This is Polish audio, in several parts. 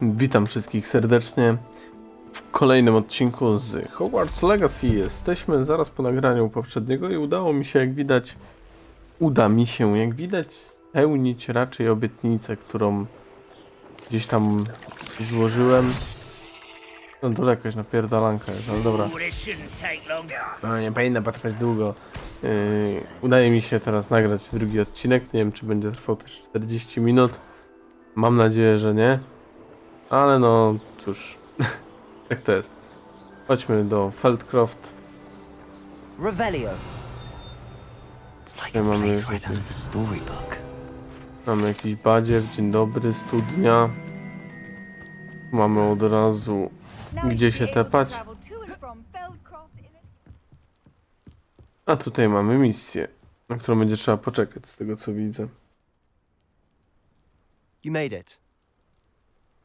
Witam wszystkich serdecznie w kolejnym odcinku z Hogwarts Legacy. Jesteśmy zaraz po nagraniu poprzedniego i uda mi się, jak widać, spełnić raczej obietnicę, którą gdzieś tam złożyłem. No dole jakaś napierdalanka jest, ale dobra. No, nie powinno potrwać długo. Udaje mi się teraz nagrać drugi odcinek. Nie wiem, czy będzie trwał też 40 minut. Mam nadzieję, że nie. Ale no, cóż, jak to jest. Chodźmy do Feldcroft. Revelio. It's like a place right out of a storybook. Mamy jakiś badziew, dzień dobry, studnia. Mamy od razu gdzie się tepać. A tutaj mamy misję, na którą będzie trzeba poczekać, z tego co widzę. You made it.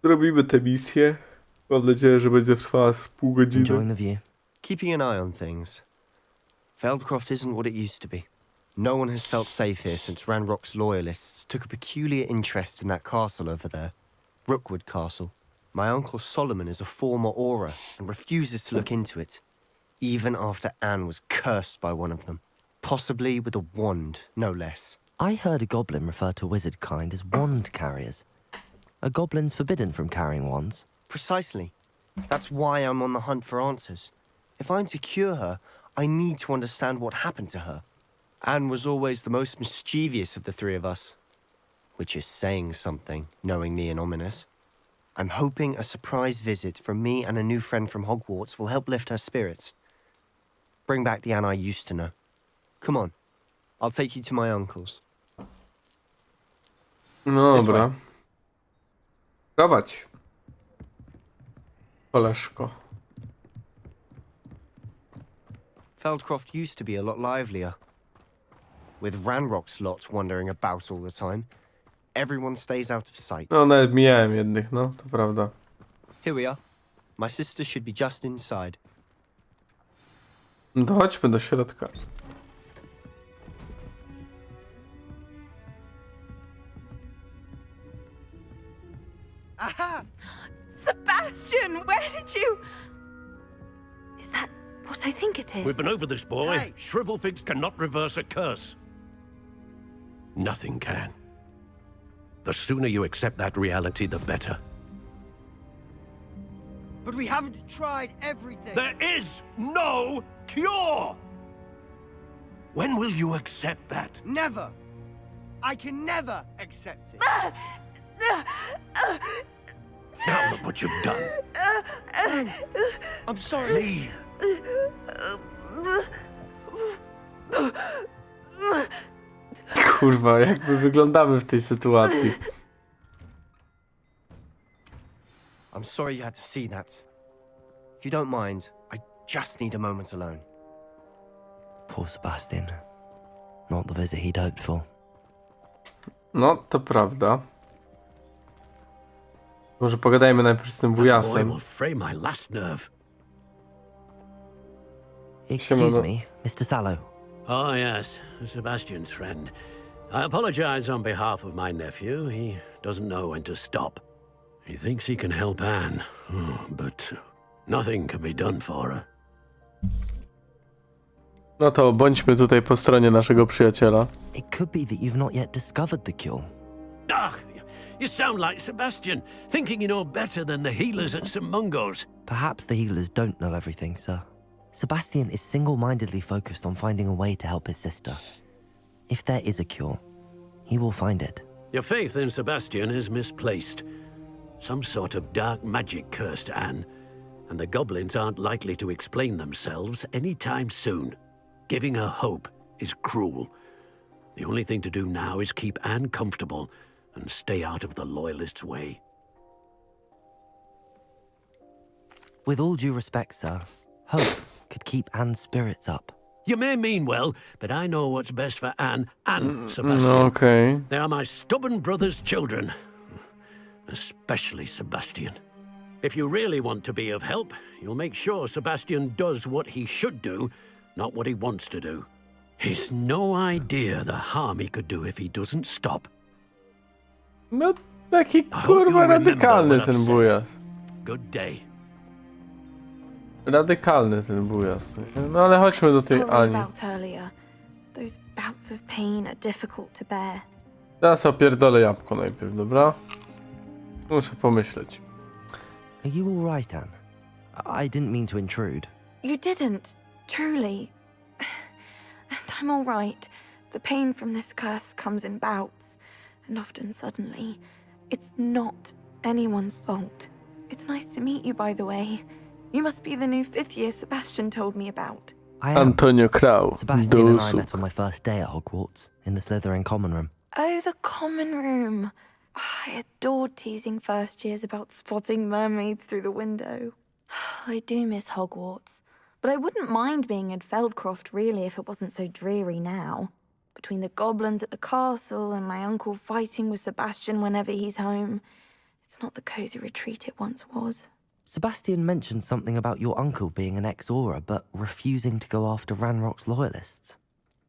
Zrobimy tę misję. Mam nadzieję, że będzie trwała z pół godziny. Enjoying the view. Keeping an eye on things. Feldcroft isn't what it used to be. No one has felt safe here since Ranrock's loyalists took a peculiar interest in that castle over there. Rookwood Castle. My uncle Solomon is a former Auror and refuses to look into it, even after Anne was cursed by one of them. Possibly with a wand, no less. I heard a goblin refer to wizard kind as wand carriers. Are goblins forbidden from carrying wands? Precisely. That's why I'm on the hunt for answers. If I'm to cure her, I need to understand what happened to her. Anne was always the most mischievous of the three of us. Which is saying something, knowing me and ominous. I'm hoping a surprise visit from me and a new friend from Hogwarts will help lift her spirits. Bring back the Anne I used to know. Come on. I'll take you to my uncle's. No dobra. Prowadź. Koleżko. Feldcroft used to be a lot livelier. With Ranrock's lot wandering about all the time, everyone stays out of sight. No nawet mijałem jednych, no to prawda. Here we are. My sister should be just inside. No to chodźmy do środka. Aha! Sebastian, where did you... Is that what I think it is? We've been over this, boy. Hey. Shrivelfigs cannot reverse a curse. Nothing can. The sooner you accept that reality, the better. But we haven't tried everything. There is no cure! When will you accept that? Never. I can never accept it. Now look what you've done. I'm sorry. Leave. Kurwa, jak my wyglądamy w tej sytuacji. I'm sorry you had to see that. If you don't mind, I just need a moment alone. Poor Sebastian. Not the visit he'd hoped for. No, to prawda. Może pogadajmy najpierw z tym Boy wujasem. will fray my last nerve. Excuse Siemano. me, Mr. Sallow. Oh, yes, Sebastian's friend. I apologize on behalf of my nephew. He doesn't know when to stop. He thinks he can help Anne, but nothing can be done for her. No to bądźmy tutaj po stronie naszego przyjaciela. It could be that you've not yet discovered the cure. Ach, you sound like Sebastian, thinking you know better than the healers at St. Mungo's. Perhaps the healers don't know everything, sir. Sebastian is single-mindedly focused on finding a way to help his sister. If there is a cure, he will find it. Your faith in Sebastian is misplaced. Some sort of dark magic cursed Anne, and the goblins aren't likely to explain themselves anytime soon. Giving her hope is cruel. The only thing to do now is keep Anne comfortable and stay out of the Loyalists' way. With all due respect, sir, hope could keep Anne's spirits up. You may mean well, but I know what's best for Anne and Sebastian. No okej. They are my stubborn brother's children. Especially Sebastian. If you really want to be of help, you'll make sure Sebastian does what he should do, not what he wants to do. He's no idea the harm he could do if he doesn't stop. No Taki hope kurwa you'll remember radykalny what I've ten said. bujas. Good day. Radykalny ten bujas. No ale chodźmy do tej Sorry Ani. about earlier. Those bouts of pain are difficult to bear. Teraz opierdolę jabłko najpierw, dobra? Muszę pomyśleć. Are you all right, Anne? I didn't mean to intrude. You didn't, truly. And I'm all right. The pain from this curse comes in bouts, and often suddenly. It's not anyone's fault. It's nice to meet you, by the way. You must be the new 5th year Sebastian told me about. I am. Antonio Krau. Sebastian and I Dusuk. met on my first day at Hogwarts, in the Slytherin common room. Oh, the common room. I adored teasing first years about spotting mermaids through the window. I do miss Hogwarts, but I wouldn't mind being in Feldcroft really if it wasn't so dreary now. Between the goblins at the castle and my uncle fighting with Sebastian whenever he's home, it's not the cozy retreat it once was. Sebastian mentioned something about your uncle being an ex-Auror, but refusing to go after Ranrock's loyalists.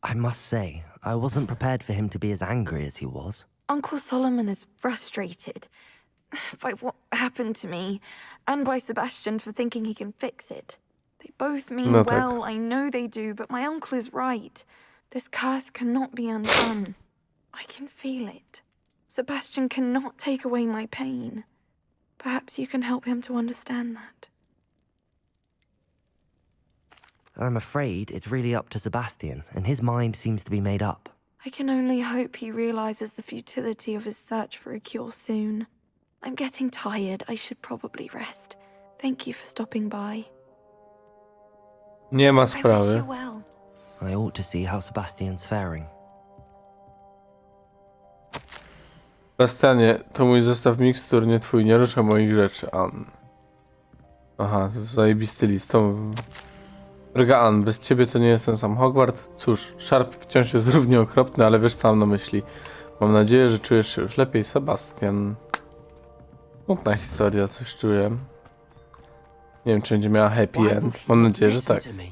I must say, I wasn't prepared for him to be as angry as he was. Uncle Solomon is frustrated by what happened to me, and by Sebastian for thinking he can fix it. They both mean No tak. well, I know they do, but my uncle is right. This curse cannot be undone. I can feel it. Sebastian cannot take away my pain. Perhaps you can help him to understand that. I'm afraid it's really up to Sebastian, and his mind seems to be made up. I can only hope he realizes the futility of his search for a cure soon. I'm getting tired. I should probably rest. Thank you for stopping by. Nie ma I wish sprawy. you well. I ought to see how Sebastian's faring. Sebastianie, to mój zestaw mikstur, nie twój, nie ruszaj moich rzeczy, Ann. Aha, to zajebisty list. Droga Ann, bez ciebie to nie jest ten sam Hogwart. Cóż, Sharp wciąż jest równie okropny, ale wiesz co mam na myśli. Mam nadzieję, że czujesz się już lepiej, Sebastian. Smutna historia, coś czuję. Nie wiem, czy będzie miała happy Why will end. he Mam not nadzieję, że listen tak. to me?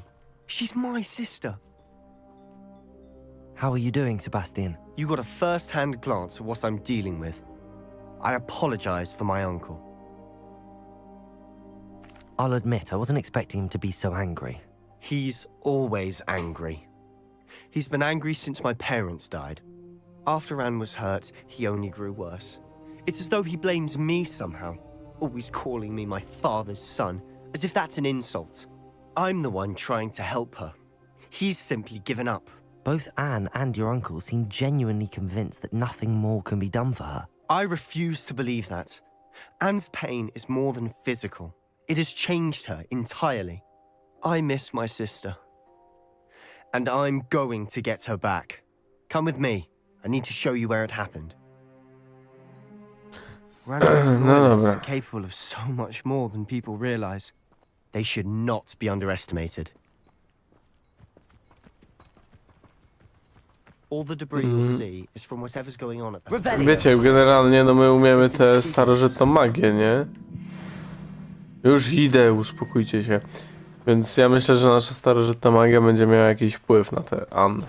She's my sister. How are you doing, Sebastian? You got a first-hand glance at what I'm dealing with. I apologize for my uncle. I'll admit, I wasn't expecting him to be so angry. He's always angry. He's been angry since my parents died. After Anne was hurt, he only grew worse. It's as though he blames me somehow, always calling me my father's son, as if that's an insult. I'm the one trying to help her. He's simply given up. Both Anne and your uncle seem genuinely convinced that nothing more can be done for her. I refuse to believe that. Anne's pain is more than physical. It has changed her entirely. I miss my sister. And I'm going to get her back. Come with me. I need to show you where it happened. Ranrock's No loyalists dobra. are capable of so much more than people realize. They should not be underestimated. All the debris you'll see is from whatever's going on at that time. Wiecie, generalnie no my umiemy tę starożytną magię, nie? Już idę, uspokójcie się. Więc ja myślę, że nasza starożytna magia będzie miała jakiś wpływ na tę Ann.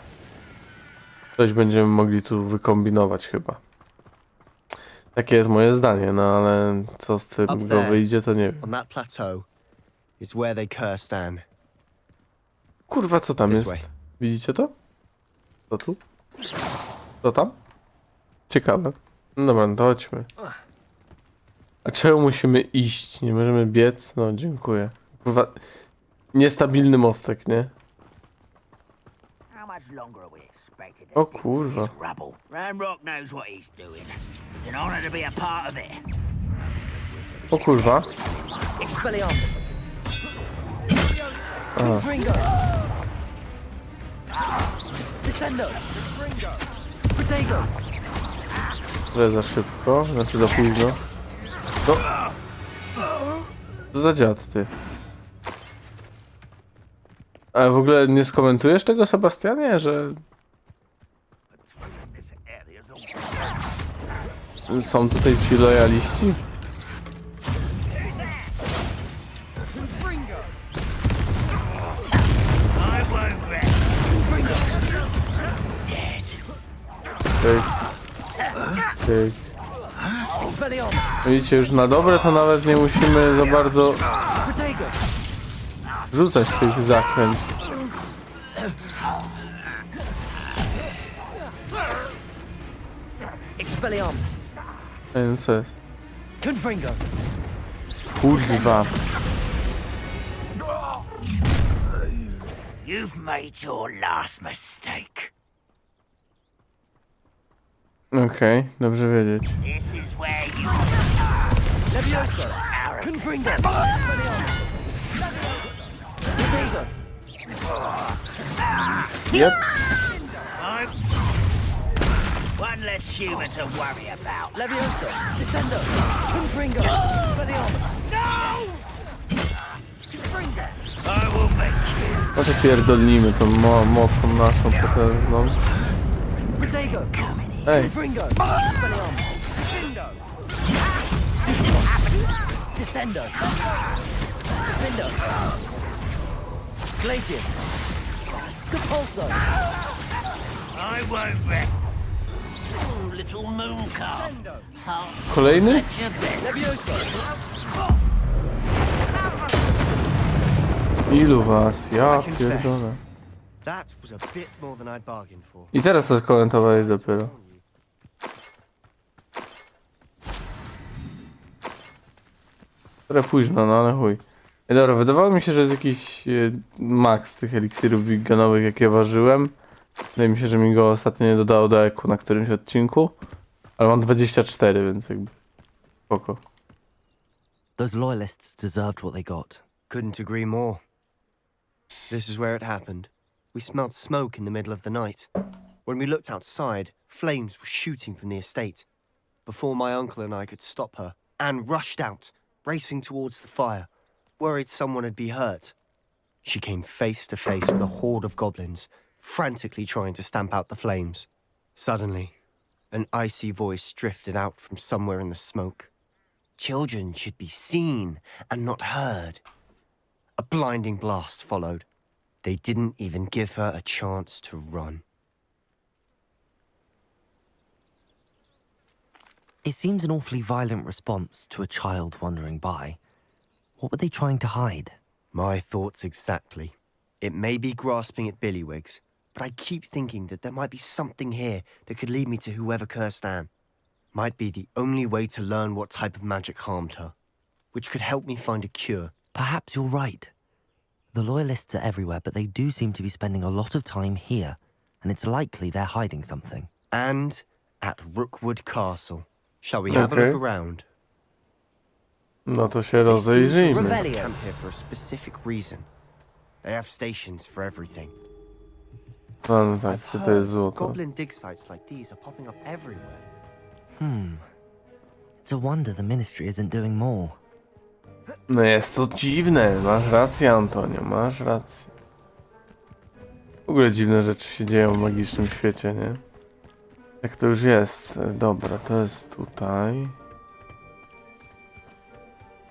Coś będziemy mogli tu wykombinować chyba. Takie jest moje zdanie, no ale co z tym Up go there. wyjdzie, to nie wiem. On that plateau is where they cursed Anne. Kurwa, co tam This jest? way. Widzicie to? Co tu? Co tam? Ciekawe. No dobra, no to chodźmy. A czemu musimy iść? Nie możemy biec? No, dziękuję. Kurwa, niestabilny mostek, nie? How much longer are we expected to O keep kurwa. this rubble? Ranrock knows what he's doing. It's an honor to be a part of it. O kurwa. Expelliarmus. Aha. Fringo. Descendo. Protego. Trochę za szybko, znaczy za późno. No. Co za dziad, ty? Ale w ogóle nie skomentujesz tego, Sebastianie, że są tutaj ci lojaliści? I won't rest. Dead. Tyk. Tyk. Widzicie, już na dobre to nawet nie musimy za bardzo rzucać tych zaklęć. Expelliarmus. Ej, no co jest? Confringo. Kurwa. You've made your last mistake. Okej, dobrze wiedzieć. This is where you Levioso. Confringo. Expelliarmus. Protego. Yep. one less human to worry about. Levioso. Descendo. Confringo. Expelliarmus. I will make you. Może pierdolnimy tą mocą naszą potężną. Protego. Ej, Confringo. Expelliarmus. Descendo. Findo. Glacius. Capulso. I won't wreck. Little moon calf. kolejny? Levioso. Ilu was? Ja pierdolę. That was a bit more than I'd bargained for. I teraz to skomentowałeś dopiero. Trochę późno, no ale chuj. Ej, dobra, wydawało mi się, że jest jakiś max tych eliksirów wiganowych, jakie ważyłem. Wydaje mi się, że mi go ostatnio nie dodało do eku na którymś odcinku. Ale mam 24, więc jakby spoko. Those loyalists deserved what they got. Couldn't agree more. This is where it happened. We smelled smoke in the middle of the night. When we looked outside, flames were shooting from the estate. Before my uncle and I could stop her, Anne rushed out, racing towards the fire, worried someone had been hurt. She came face to face with a horde of goblins, frantically trying to stamp out the flames. Suddenly, an icy voice drifted out from somewhere in the smoke. Children should be seen and not heard. A blinding blast followed. They didn't even give her a chance to run. It seems an awfully violent response to a child wandering by. What were they trying to hide? My thoughts exactly. It may be grasping at Billywigs, but I keep thinking that there might be something here that could lead me to whoever cursed Anne. Might be the only way to learn what type of magic harmed her, which could help me find a cure. Perhaps you're right. The loyalists are everywhere, but they do seem to be spending a lot of time here, and it's likely they're hiding something. And at Rookwood Castle. Shall we have a Okay. look around? No to się They seem to rozejrzyjmy. have set up camp here for a specific reason. They have stations for everything. No tak, I've tutaj jest heard złoto. goblin dig sites like these are popping up everywhere. It's a wonder the ministry isn't doing more. No jest to dziwne, masz rację, Antonio, masz rację. W ogóle dziwne rzeczy się dzieją w magicznym świecie, nie? Jak to już jest. Dobra, to jest tutaj.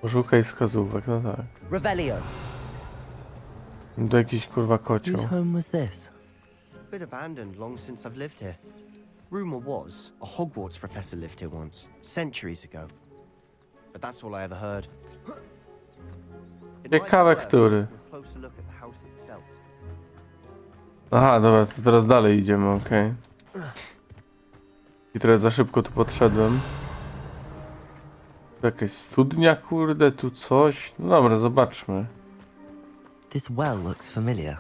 Poszukaj wskazówek, no tak. Revelio. To jakiś kurwa kocioł. Whose home was this? Been abandoned long since I've lived here. Rumor was a Hogwarts professor lived here once, centuries ago. But that's all I ever heard. It might be Ciekawe, worth który. taking a closer look at the house itself. Aha, dobra, to teraz dalej idziemy, okej. I trochę za szybko tu podszedłem. Tu jakaś studnia, kurde, tu coś. No dobra, zobaczmy. This well looks familiar.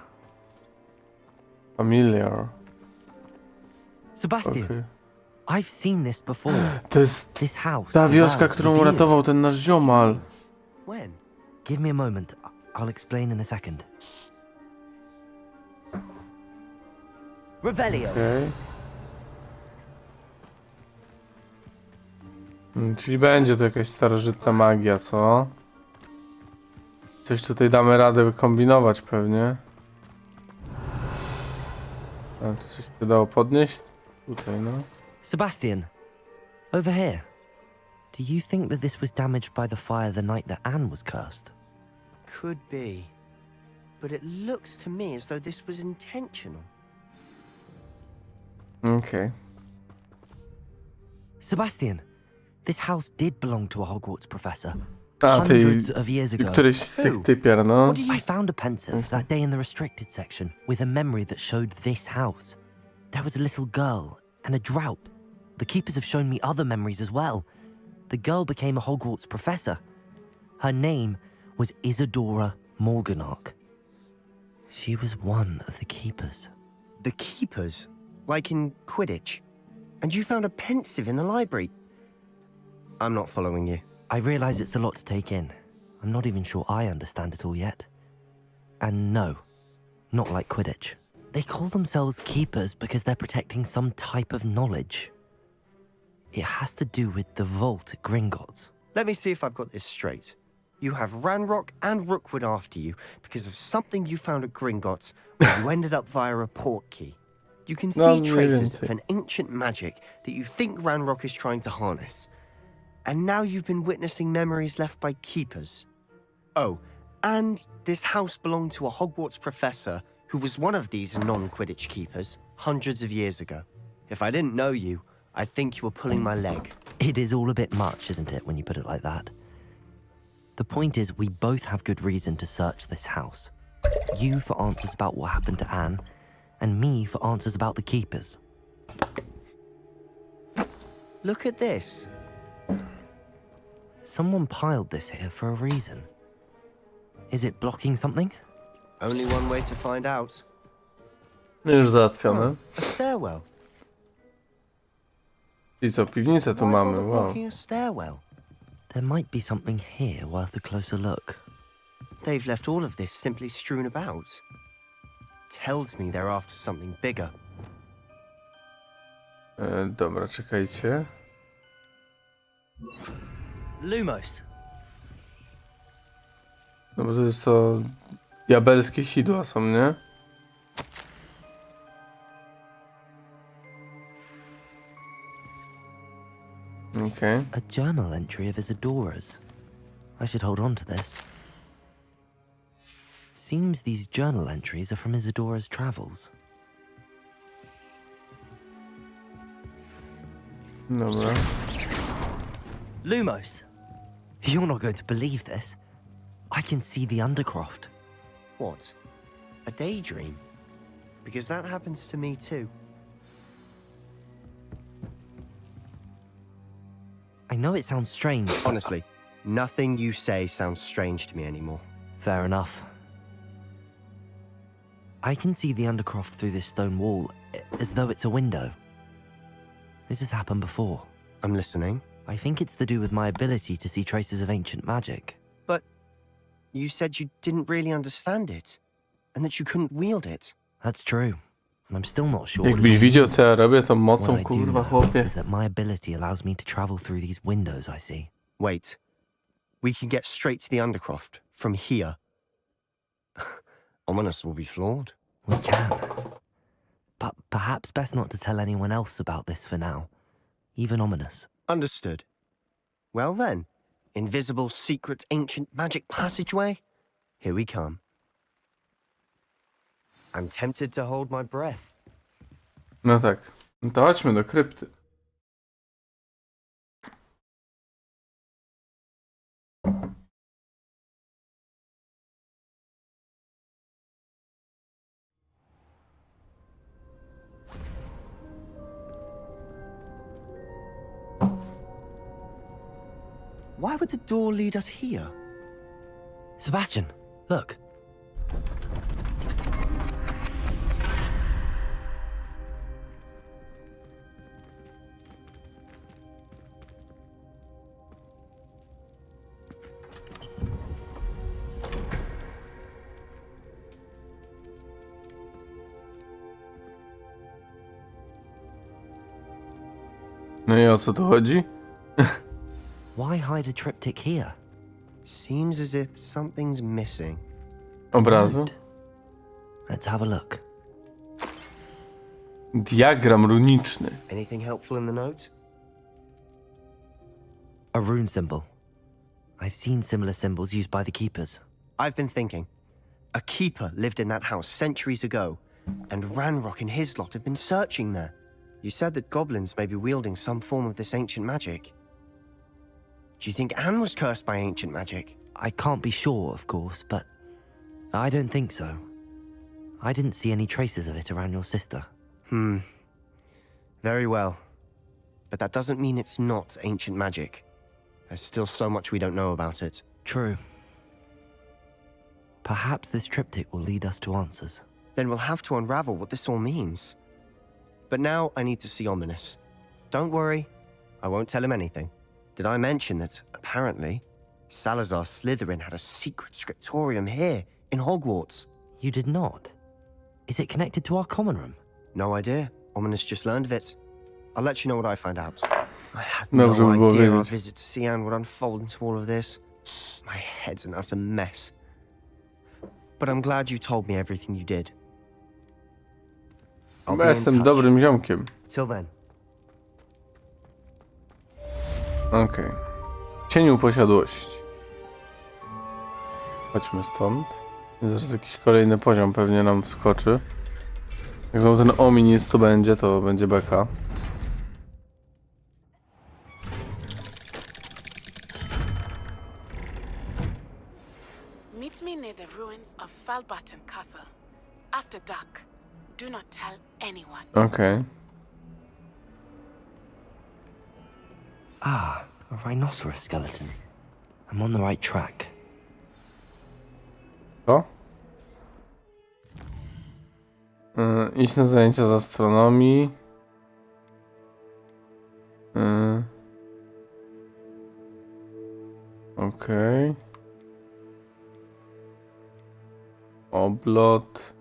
Familiar. Sebastian, Okej. I've seen this before. To jest This house. ta the wioska, well, którą the village. uratował ten nasz ziomal. When? Give me a moment. I'll explain in a second. Revelio. Okej. Czyli będzie to jakaś starożytna magia, co? Coś tutaj damy radę wykombinować pewnie. A to coś się dało podnieść? Tutaj, no. Sebastian, over here. Do you think that this was damaged by the fire the night that Anne was cursed? Could be. But it looks to me as though this was intentional. Okej. Sebastian, This house did belong to a Hogwarts professor. A, Hundreds of years ago. któryś z tych typiar, no. I found a pensive that day in the restricted section with a memory that showed this house. There was a little girl and a drought. The keepers have shown me other memories as well. The girl became a Hogwarts professor. Her name was Isadora Morganach. She was one of the keepers. The keepers? Like in Quidditch? And you found a pensive in the library? I'm not following you. I realize it's a lot to take in. I'm not even sure I understand it all yet. And no, not like Quidditch. They call themselves keepers because they're protecting some type of knowledge. It has to do with the vault at Gringotts. Let me see if I've got this straight. You have Ranrock and Rookwood after you because of something you found at Gringotts where you ended up via a portkey. You can see traces of an ancient magic that you think Ranrock is trying to harness. And now you've been witnessing memories left by keepers. Oh, and this house belonged to a Hogwarts professor who was one of these non-Quidditch keepers hundreds of years ago. If I didn't know you, I'd think you were pulling my leg. It is all a bit much, isn't it, when you put it like that? The point is, we both have good reason to search this house. You for answers about what happened to Anne, and me for answers about the keepers. Look at this. Someone piled this here for a reason. Is it blocking something? Only one way to find out. No już załatwione. A stairwell. I co, piwnicę tu Why mamy, bother wow. blocking a stairwell? There might be something here worth a closer look. They've left all of this simply strewn about. Tells me they're after something bigger. Dobra, czekajcie. Lumos. No bo to jest to... Diabelskie sidła są, nie? Okay. A journal entry of Isadora's. I should hold on to this. Seems these journal entries are from Isadora's travels. Dobra. Lumos! You're not going to believe this. I can see the Undercroft. What? A daydream? Because that happens to me too. I know it sounds strange. Honestly, nothing you say sounds strange to me anymore. Fair enough. I can see the Undercroft through this stone wall, as though it's a window. This has happened before. I'm listening. I think it's to do with my ability to see traces of ancient magic. But you said you didn't really understand it, and that you couldn't wield it. That's true. And I'm still not sure. Jakbyś widział, co ja robię, tą What mocą, I do kurwa, know chłopie. is that my ability allows me to travel through these windows I see. Wait. We can get straight to the Undercroft from here. Ominous will be flawed. We can. But perhaps best not to tell anyone else about this for now. Even Ominous. Understood. Well then, invisible, secret, ancient magic passageway? Here we come. I'm tempted to hold my breath. No tak. No to chodźmy do krypty. Why would the door lead us here? Sebastian, look. No i o co tu chodzi? Why hide a triptych here? Seems as if something's missing. Obrazu? Note. Let's have a look. Diagram runiczny. Anything helpful in the note? A rune symbol. I've seen similar symbols used by the keepers. I've been thinking. A keeper lived in that house centuries ago, and Ranrock and his lot have been searching there. You said that goblins may be wielding some form of this ancient magic. Do you think Anne was cursed by ancient magic? I can't be sure, of course, but I don't think so. I didn't see any traces of it around your sister. Very well. But that doesn't mean it's not ancient magic. There's still so much we don't know about it. True. Perhaps this triptych will lead us to answers. Then we'll have to unravel what this all means. But now I need to see Ominous. Don't worry, I won't tell him anything. Did I mention that, apparently, Salazar Slytherin had a secret scriptorium here, in Hogwarts? You did not? Is it connected to our common room? No idea. Ominous just learned of it. I'll let you know what I find out. I had Dobrze by było idea our wiedzieć. visit to see Anne would unfold into all of this. My head's an utter mess. But I'm glad you told me everything you did. I'll Bo be in jestem touch. dobrym ziomkiem. Till then. Okej. Cieniu posiadłości. Chodźmy stąd. Zaraz jakiś kolejny poziom pewnie nam wskoczy. Jak znowu ten ominist tu będzie, to będzie beka. Meet me near the ruins of Falbatten Castle. After dark. Do not tell anyone. Okej. Ah, a rhinoceros skeleton. I'm on the right track. Co? Iść na zajęcia z astronomii. Okej. Oblot.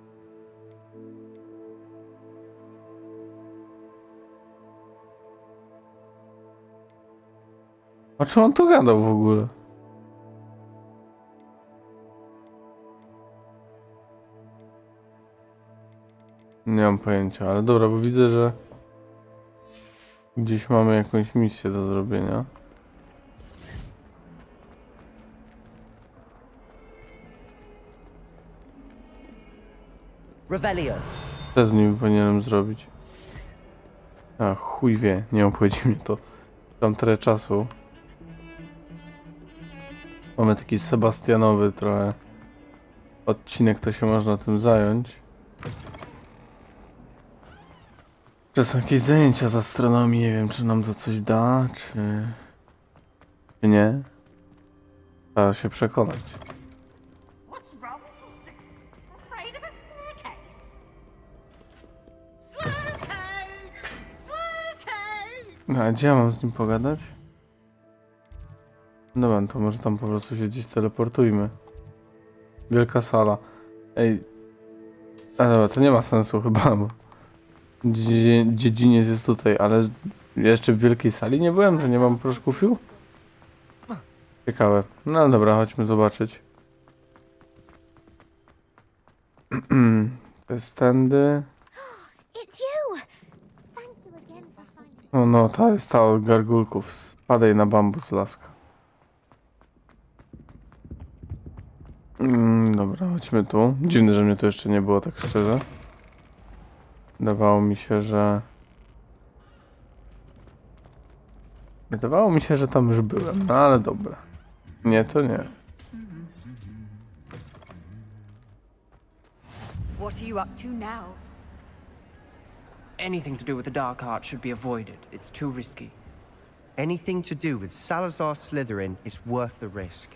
O czym on tu gadał w ogóle? Nie mam pojęcia, ale dobra, bo widzę, że gdzieś mamy jakąś misję do zrobienia. Revelio. Wtedy nie powinienem zrobić. A chuj wie, nie obchodzi mnie to. Tam tyle czasu. Mamy taki Sebastianowy trochę odcinek, to się można tym zająć. Czy są jakieś zajęcia z astronomii? Nie wiem, czy nam to coś da, czy nie. Trzeba się przekonać. What's wrong? Afraid of a staircase? Slowcoat! Slowcoat! No, a gdzie ja mam z nim pogadać? Dobra, to może tam po prostu się gdzieś teleportujmy. Wielka sala. Ej. A dobra, to nie ma sensu chyba, bo dziedziniec jest tutaj, ale jeszcze w wielkiej sali nie byłem, że nie mam proszkufiu? Ciekawe. No dobra, chodźmy zobaczyć. To jest tędy. It's you! Thank you again for finding... O no, ta jest ta od gargulków. Spadaj na bambus, laska. Dobra, chodźmy tu. Dziwne, że mnie tu jeszcze nie było, tak szczerze. Wydawało mi się, że tam już byłem, no ale dobra. Nie, to nie. What are you up to now? Anything to do with the dark art should be avoided. It's too risky. Anything to do with Salazar Slytherin is worth the risk.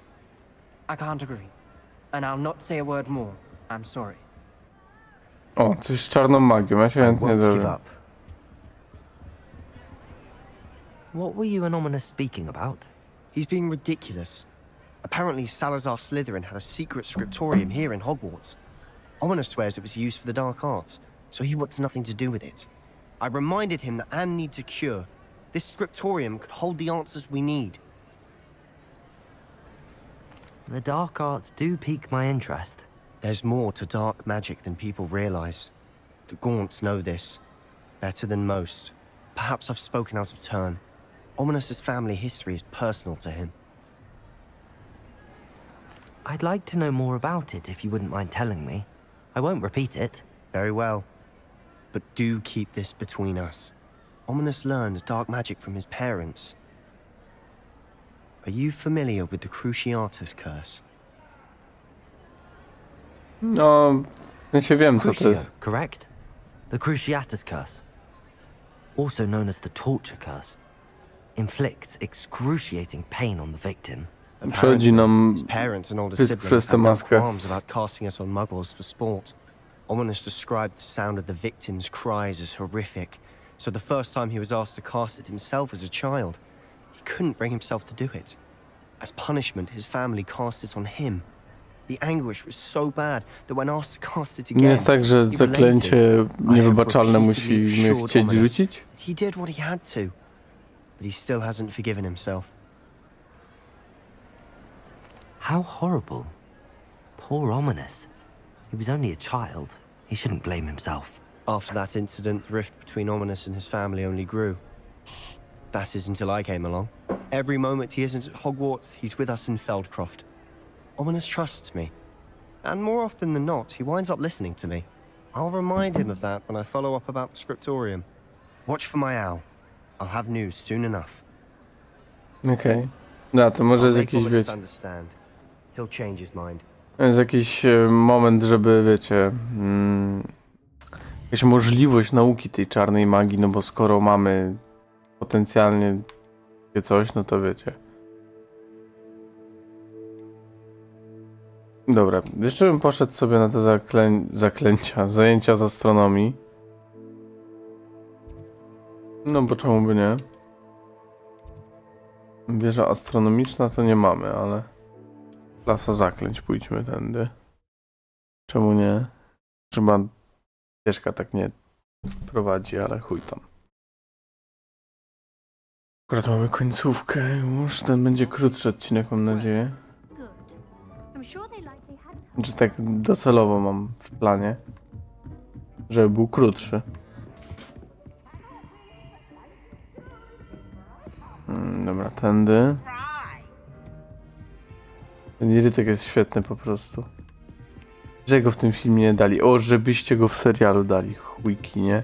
I can't agree. And I'll not say a word more. I'm sorry. O, coś z czarną magią, ja się I chętnie won't give dowiem. up. What were you and Ominous speaking about? He's being ridiculous. Apparently, Salazar Slytherin had a secret scriptorium here in Hogwarts. Ominous swears it was used for the dark arts, so he wants nothing to do with it. I reminded him that Anne needs a cure. This scriptorium could hold the answers we need. The dark arts do pique my interest. There's more to dark magic than people realize. The Gaunts know this better than most. Perhaps I've spoken out of turn. Ominous's family history is personal to him. I'd like to know more about it if you wouldn't mind telling me. I won't repeat it. Very well. But do keep this between us. Ominous learned dark magic from his parents. are you familiar with the Cruciatus curse? No, ja się wiem, co to Crucio, jest. correct? The Cruciatus curse, also known as the torture curse, inflicts excruciating pain on the victim. Przechodzi nam His parents and older pysk siblings przez tę had no maskę. qualms about casting us on muggles for sport. Ominous described the sound of the victim's cries as horrific, so the first time he was asked to cast it himself as a child, he couldn't bring himself to do it. As punishment, his family cast it on him. The anguish was so bad that when asked to cast it Nie again, jest tak, że he zaklęcie related, "I have niewybaczalne repeatedly musi mnie assured chcieć Ominous rzucić? that he did what he had to, but he still hasn't forgiven himself. How horrible. Poor Ominous. He was only a child. He shouldn't blame himself. After that incident, the rift between Ominous and his family only grew. That is until I came along. Every moment he isn't at Hogwarts, he's with us in Feldcroft. Ominous trusts me. And more often than not, he winds up listening to me. I'll remind him of that when I follow up about the scriptorium. Watch for my owl. I'll have news soon enough. Okej. No, to może I'll jest make jakiś, Ominous wiecie, understand. He'll change his mind. jest jakiś moment, żeby, wiecie, jakaś możliwość nauki tej czarnej magii, no bo skoro mamy potencjalnie takie coś, no to wiecie. Dobra, jeszcze bym poszedł sobie na te zajęcia z astronomii. No bo czemu by nie? Wieża astronomiczna to nie mamy, ale klasa zaklęć, pójdźmy tędy. Czemu nie? Chyba ścieżka tak nie prowadzi, ale chuj tam. Akurat mamy końcówkę już, ten będzie krótszy odcinek, mam nadzieję. Czy tak docelowo mam w planie, żeby był krótszy. Dobra, tędy. Ten irytek jest świetny po prostu. Że go w tym filmie nie dali. O, żebyście go w serialu dali. Chujki, nie?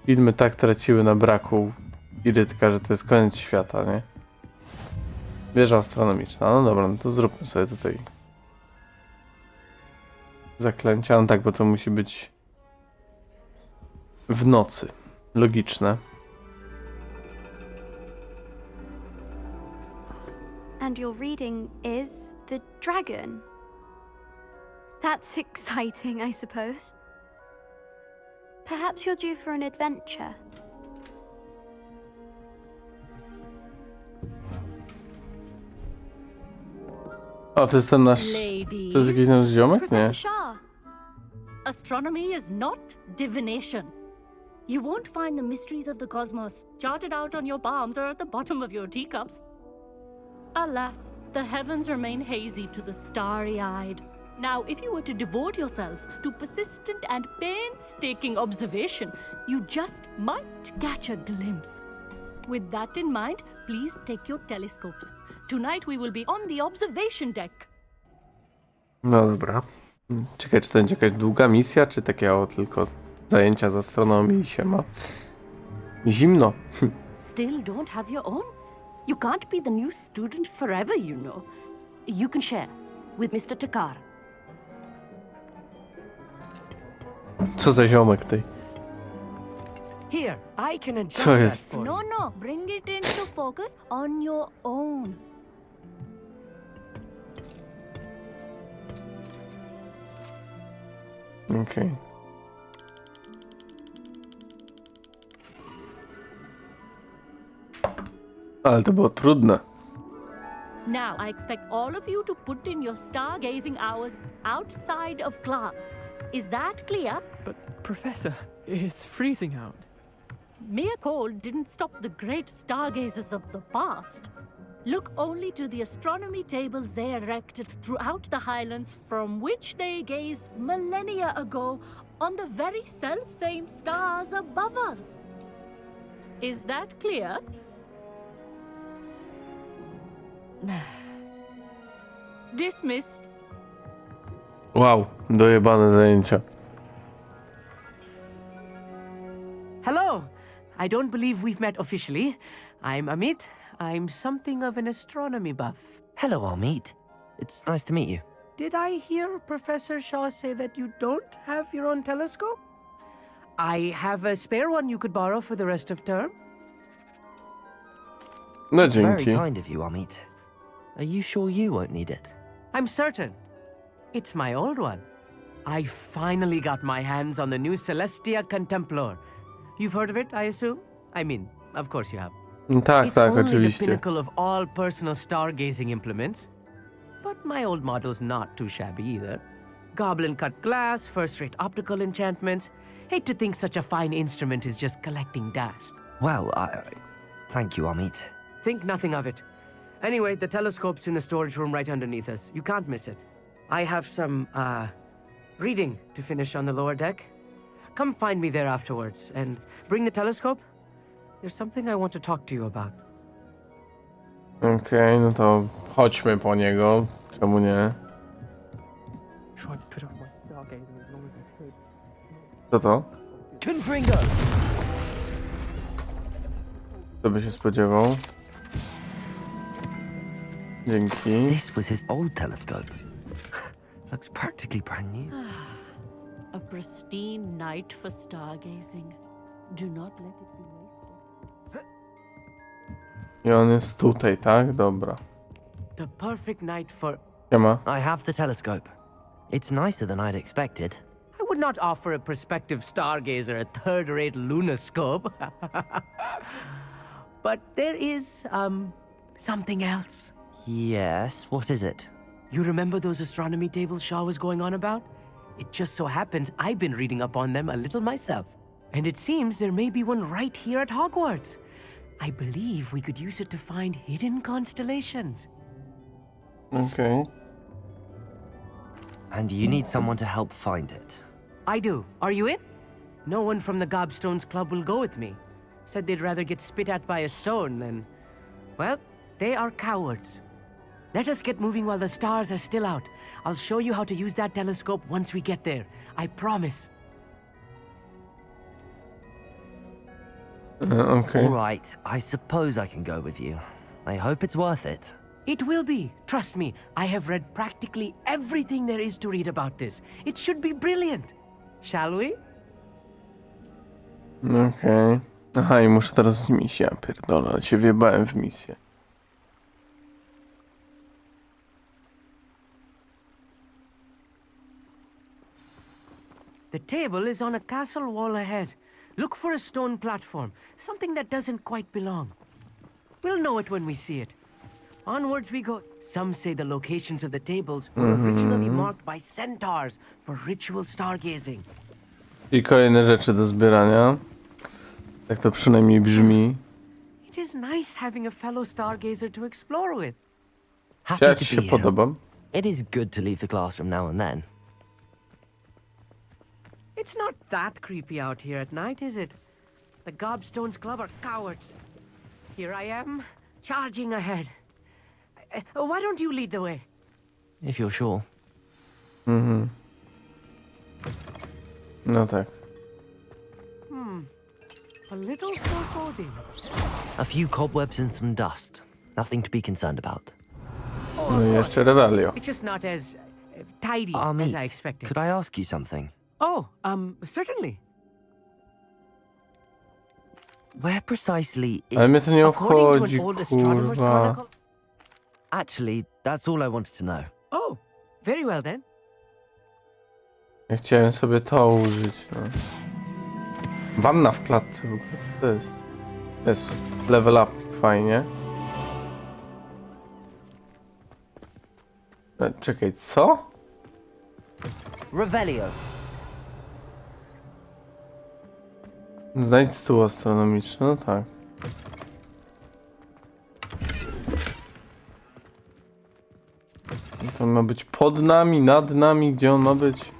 Filmy tak traciły na braku irytka, że to jest koniec świata, nie? Wieża astronomiczna. No dobra, no to zróbmy sobie tutaj zaklęcia. No tak, bo to musi być w nocy. Logiczne. And your reading is The Dragon. That's exciting, I suppose. Perhaps you're due for an adventure. O, to jest ten nasz... To jest jakiś nasz ziomek? Nie. Professor Shah. Astronomy is not divination. You won't find the mysteries of the cosmos charted out on your palms or at the bottom of your teacups. Alas, the heavens remain hazy to the starry-eyed. Now, if you were to devote yourselves to persistent and painstaking observation, you just might catch a glimpse. With that in mind, please take your telescopes. Tonight we will be on the observation deck. No dobra. Czekaj, czy to będzie jakaś długa misja, czy takie o tylko zajęcia z astronomii i się ma? Zimno. Still don't have your own? You can't be the new student forever, you know. You can share with Mr. Takar. Co za ziomek tej? Here, I can adjust Co that jest? for you. No, bring it into focus on your own. Okej. Ale to było trudne. Now, I expect all of you to put in your stargazing hours outside of class. Is that clear? But, Professor, it's freezing out. Mere cold didn't stop the great stargazers of the past. Look only to the astronomy tables they erected throughout the Highlands, from which they gazed millennia ago on the very self-same stars above us. Is that clear? Dismissed. Wow, dojebane zajęcia. Hello! I don't believe we've met officially. I'm Amit, I'm something of an astronomy buff. Hello, Amit. It's nice to meet you. Did I hear Professor Shaw say that you don't have your own telescope? I have a spare one you could borrow for the rest of term. No It's very dzięki. kind of you, Amit. Are you sure you won't need it? I'm certain. It's my old one. I finally got my hands on the new Celestia Contemplar. You've heard of it, I assume? I mean, of course you have. Tak, It's tak, only the oczywiście. pinnacle of all personal stargazing implements. But my old model's not too shabby either. Goblin-cut glass, first-rate optical enchantments. Hate to think such a fine instrument is just collecting dust. Well, thank you, Amit. Think nothing of it. Anyway, the telescope's in the storage room right underneath us. You can't miss it. I have some, reading to finish on the lower deck. Come find me there afterwards, and bring the telescope. There's something I want to talk to you about. Okej, no to chodźmy po niego. Czemu nie? Tried to put off my stargazing as long as I could. Co to? Confringo! Kto by się spodziewał? Dzięki. This was his old telescope. Looks practically brand new. A pristine night for stargazing. Do not let it be wasted. I on jest tutaj, tak? Dobra. The perfect night for... Siema. I have the telescope. It's nicer than I'd expected. I would not offer a prospective stargazer a third-rate lunoscope. But there is, something else. Yes, what is it? You remember those astronomy tables Shaw was going on about? It just so happens I've been reading up on them a little myself. And it seems there may be one right here at Hogwarts. I believe we could use it to find hidden constellations. Okej. And you need someone to help find it. I do. Are you in? No one from the Gobstones Club will go with me. Said they'd rather get spit at by a stone than... Well, they are cowards. Let us get moving while the stars are still out. I'll show you how to use that telescope once we get there. I promise. Okej. All right, I suppose I can go with you. I hope it's worth it. It will be. Trust me, I have read practically everything there is to read about this. It should be brilliant. Shall we? Okej. Aha, i muszę teraz z misję. Ja pierdolę, ale się wjebałem w misję. The table is on a castle wall ahead. Look for a stone platform, something that doesn't quite belong. We'll know it when we see it. Onwards we go. Some say the locations of the tables were originally marked by centaurs for ritual stargazing. I kolejne rzeczy do zbierania. Tak to przynajmniej brzmi. It is nice having a fellow stargazer to explore with. Happy Ja to ci be się here. podobam. It is good to leave the classroom now and then. It's not that creepy out here at night, is it? The Gobstones Club are cowards. Here I am, charging ahead. Why don't you lead the way? If you're sure. No tak. A little foreboding. A few cobwebs and some dust. Nothing to be concerned about. No i jeszcze Revelio. It's just not as tidy as Amit, I expected. could I ask you something? Oh, certainly. Where precisely Ale mnie to nie According to obchodzi, an old astronomer's kurwa. chronicle. Actually, that's all I wanted to know. Oh, very well then. Ja chciałem sobie to użyć, no. Wanna w klatce w ogóle, co to jest? To jest level up, fajnie. Czekaj, co? Revelio. Znajdź stół astronomiczny, no tak. To ma być pod nami, nad nami, gdzie on ma być?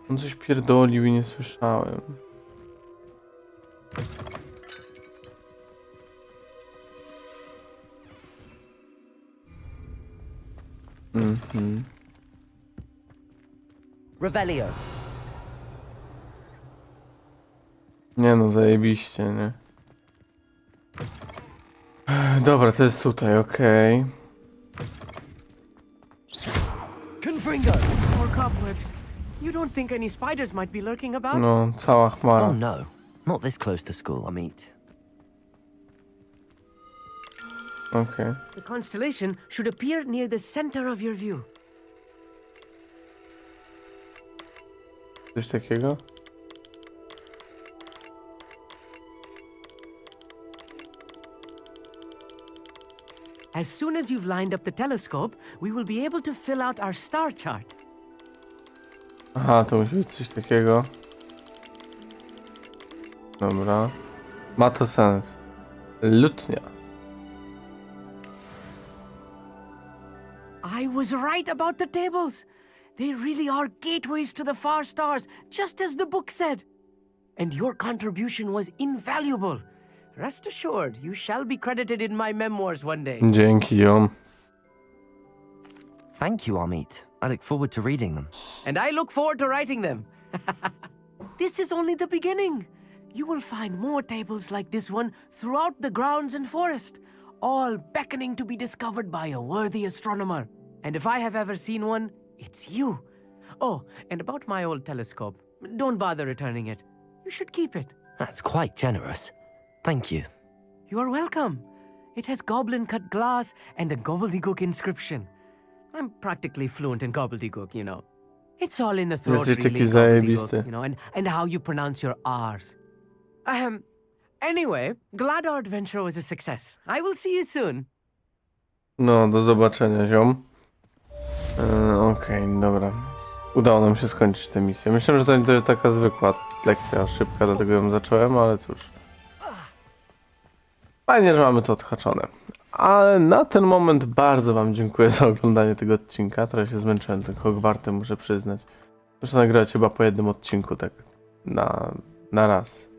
On coś pierdolił i nie słyszałem. Revelio. Nie no, zajebiście, nie? Dobra, to jest tutaj, okej. Confringo, more cobwebs. You don't think any spiders might be lurking about? No, cała chmara. Oh no, not this close to school, I mean. Okej. The constellation should appear near the center of your view. Coś takiego? As soon as you've lined up the telescope, we will be able to fill out our star chart. Aha, to musi być coś takiego. Dobra. Ma to sens. Lutnia. I was right about the tables. They really are gateways to the far stars, just as the book said. And your contribution was invaluable. Rest assured, you shall be credited in my memoirs one day. Dzięki, ziom. Thank you, Amit. I look forward to reading them. And I look forward to writing them. This is only the beginning. You will find more tables like this one throughout the grounds and forest, all beckoning to be discovered by a worthy astronomer. And if I have ever seen one, it's you. Oh, and about my old telescope, don't bother returning it. You should keep it. That's quite generous. Thank you. You are welcome. It has goblin-cut glass and a gobbledygook inscription. I'm practically fluent in gobbledygook, you know. It's all in the throat, Jesteś really, taki zajebisty. gobbledygook, you know, and how you pronounce your R's. Anyway, glad our adventure was a success. I will see you soon. No, do zobaczenia, ziom. Okej, dobra. Udało nam się skończyć tę misję. Myślałem, że to będzie taka zwykła lekcja, szybka, dlatego ją zacząłem, ale cóż. Fajnie, że mamy to odhaczone. Ale na ten moment bardzo wam dziękuję za oglądanie tego odcinka. Trochę się zmęczyłem tym Hogwartem, muszę przyznać. Muszę nagrywać chyba po jednym odcinku, tak na raz.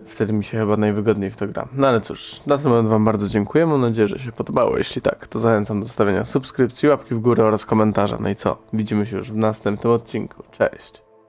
Wtedy mi się chyba najwygodniej w to gra. No ale cóż, na ten moment wam bardzo dziękuję. Mam nadzieję, że się podobało. Jeśli tak, to zachęcam do zostawienia subskrypcji, łapki w górę oraz komentarza. No i co? Widzimy się już w następnym odcinku. Cześć!